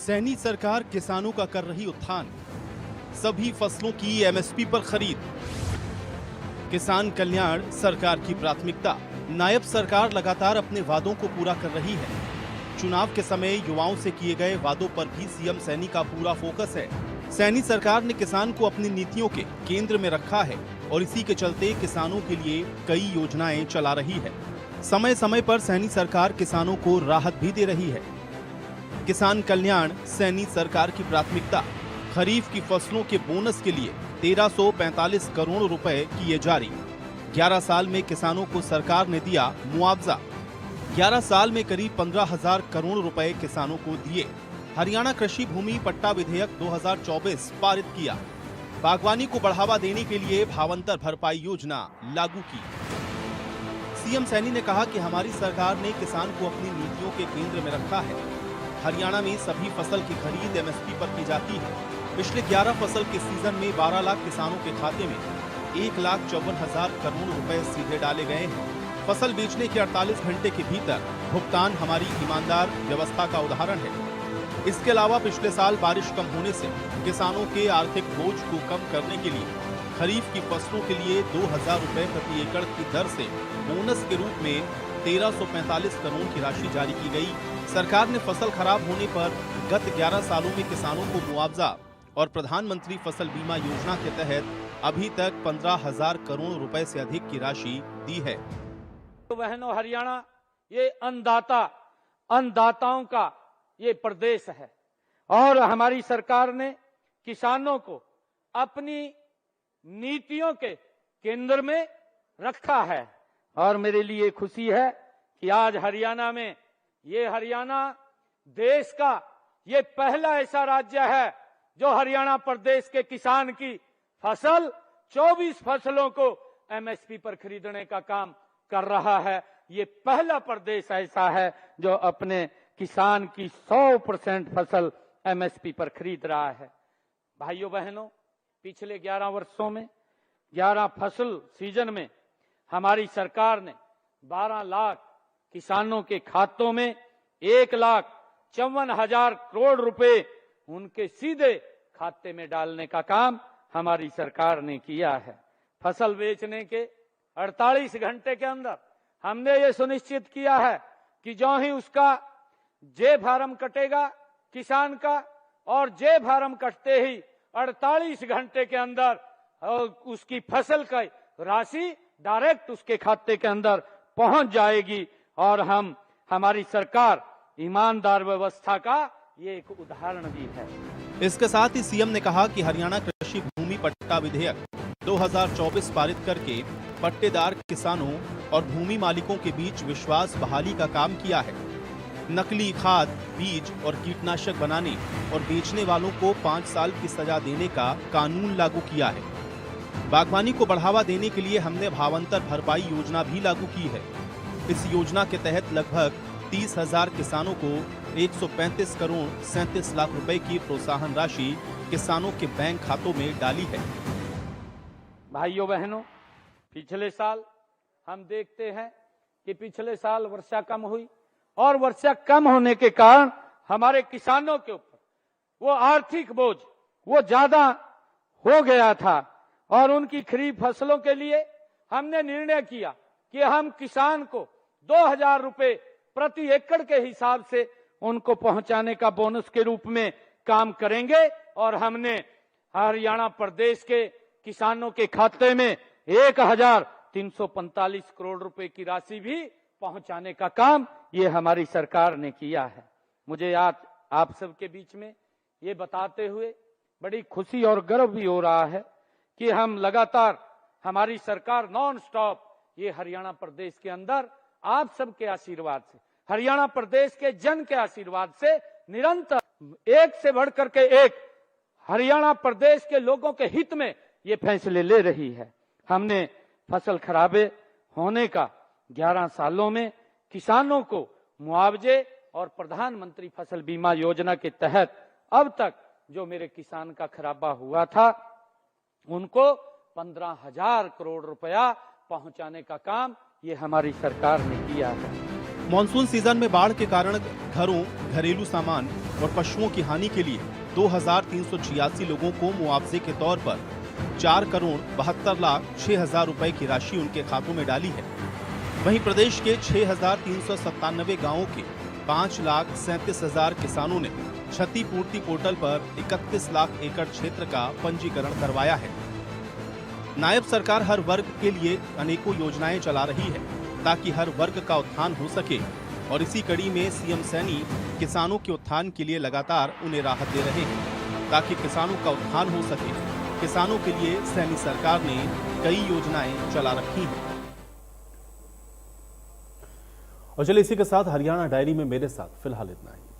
सैनी सरकार किसानों का कर रही उत्थान, सभी फसलों की एमएसपी पर खरीद, किसान कल्याण सरकार की प्राथमिकता। नायब सरकार लगातार अपने वादों को पूरा कर रही है। चुनाव के समय युवाओं से किए गए वादों पर भी सीएम सैनी का पूरा फोकस है। सैनी सरकार ने किसान को अपनी नीतियों के केंद्र में रखा है और इसी के चलते किसानों के लिए कई योजनाएं चला रही है। समय समय पर सैनी सरकार किसानों को राहत भी दे रही है। किसान कल्याण सैनी सरकार की प्राथमिकता। खरीफ की फसलों के बोनस के लिए 1345 करोड़ रुपए किए जारी। 11 साल में किसानों को सरकार ने दिया मुआवजा। 11 साल में करीब 15,000 करोड़ रुपए किसानों को दिए। हरियाणा कृषि भूमि पट्टा विधेयक 2024 पारित किया। बागवानी को बढ़ावा देने के लिए भावांतर भरपाई योजना लागू की। सीएम सैनी ने कहा कि हमारी सरकार ने किसान को अपनी नीतियों के केंद्र में रखा है। हरियाणा में सभी फसल की खरीद एमएसपी पर की जाती है। पिछले 11 फसल के सीजन में 12 लाख किसानों के खाते में 1,54,000 करोड़ रुपए सीधे डाले गए हैं। फसल बेचने के 48 घंटे के भीतर भुगतान हमारी ईमानदार व्यवस्था का उदाहरण है। इसके अलावा पिछले साल बारिश कम होने से किसानों के आर्थिक बोझ को कम करने के लिए खरीफ की फसलों के लिए 2,000 रुपए प्रति एकड़ की दर से बोनस के रूप में 1,345 करोड़ की राशि जारी की गई। सरकार ने फसल खराब होने पर गत 11 सालों में किसानों को मुआवजा और प्रधानमंत्री फसल बीमा योजना के तहत अभी तक 15,000 करोड़ रुपए से अधिक की राशि दी है। तो बहनों, हरियाणा ये अन्नदाताओं का ये प्रदेश है और हमारी सरकार ने किसानों को अपनी नीतियों के केंद्र में रखा है। और मेरे लिए खुशी है कि आज हरियाणा में हरियाणा देश का ये पहला ऐसा राज्य है जो हरियाणा प्रदेश के किसान की फसल 24 फसलों को एमएसपी पर खरीदने का काम कर रहा है। ये पहला प्रदेश ऐसा है जो अपने किसान की 100% फसल एमएसपी पर खरीद रहा है। भाइयों बहनों, पिछले 11 वर्षों में 11 फसल सीजन में हमारी सरकार ने 12 लाख किसानों के खातों में 1,54,000 करोड़ रुपए उनके सीधे खाते में डालने का काम हमारी सरकार ने किया है। फसल बेचने के 48 घंटे के अंदर हमने ये सुनिश्चित किया है कि जो ही उसका जे फार्म कटेगा किसान का, और जे फार्म कटते ही 48 घंटे के अंदर उसकी फसल की राशि डायरेक्ट उसके खाते के अंदर पहुंच जाएगी। और हमारी सरकार ईमानदार व्यवस्था का ये एक उदाहरण भी है। इसके साथ ही सीएम ने कहा कि हरियाणा कृषि भूमि पट्टा विधेयक 2024 पारित करके पट्टेदार किसानों और भूमि मालिकों के बीच विश्वास बहाली का काम किया है। नकली खाद, बीज और कीटनाशक बनाने और बेचने वालों को 5 साल की सजा देने का कानून लागू किया है। बागवानी को बढ़ावा देने के लिए हमने भावांतर भरपाई योजना भी लागू की है। इस योजना के तहत लगभग 30,000 किसानों को 135 करोड़ 37 लाख रुपए की प्रोत्साहन राशि किसानों के बैंक खातों में डाली है। भाइयों बहनों, पिछले साल हम देखते हैं कि पिछले साल वर्षा कम हुई और वर्षा कम होने के कारण हमारे किसानों के ऊपर वो आर्थिक बोझ वो ज्यादा हो गया था और उनकी खरीफ फसलों के लिए हमने निर्णय किया कि हम किसान को 2,000 रुपए प्रति एकड़ के हिसाब से उनको पहुंचाने का बोनस के रूप में काम करेंगे। और हमने हरियाणा प्रदेश के किसानों के खाते में 1,345 करोड़ रुपए की राशि भी पहुंचाने का काम ये हमारी सरकार ने किया है। मुझे आज आप सबके बीच में ये बताते हुए बड़ी खुशी और गर्व भी हो रहा है कि हम लगातार हमारी सरकार नॉन स्टॉप ये हरियाणा प्रदेश के अंदर आप सबके आशीर्वाद से, हरियाणा प्रदेश के जन के आशीर्वाद से निरंतर एक से बढ़कर के एक हरियाणा प्रदेश के लोगों के हित में ये फैसले ले रही है। हमने फसल खराबे होने का 11 सालों में किसानों को मुआवजे और प्रधानमंत्री फसल बीमा योजना के तहत अब तक जो मेरे किसान का खराबा हुआ था उनको 15,000 करोड़ रुपया पहुंचाने का काम ये हमारी सरकार ने किया है। मॉनसून सीजन में बाढ़ के कारण घरों, घरेलू सामान और पशुओं की हानि के लिए 2,386 लोगों को मुआवजे के तौर पर 4,72,06,000 रुपए की राशि उनके खातों में डाली है। वहीं प्रदेश के 6,397 गांवों के 5,37,000 किसानों ने क्षतिपूर्ति पोर्टल पर 31 लाख एकड़ क्षेत्र का पंजीकरण करवाया है। नायब सरकार हर वर्ग के लिए अनेकों योजनाएं चला रही है ताकि हर वर्ग का उत्थान हो सके और इसी कड़ी में सीएम सैनी किसानों के उत्थान के लिए लगातार उन्हें राहत दे रहे हैं ताकि किसानों का उत्थान हो सके। किसानों के लिए सैनी सरकार ने कई योजनाएं चला रखी हैं। और चलिए इसी के साथ हरियाणा डायरी में मेरे साथ फिलहाल इतना ही।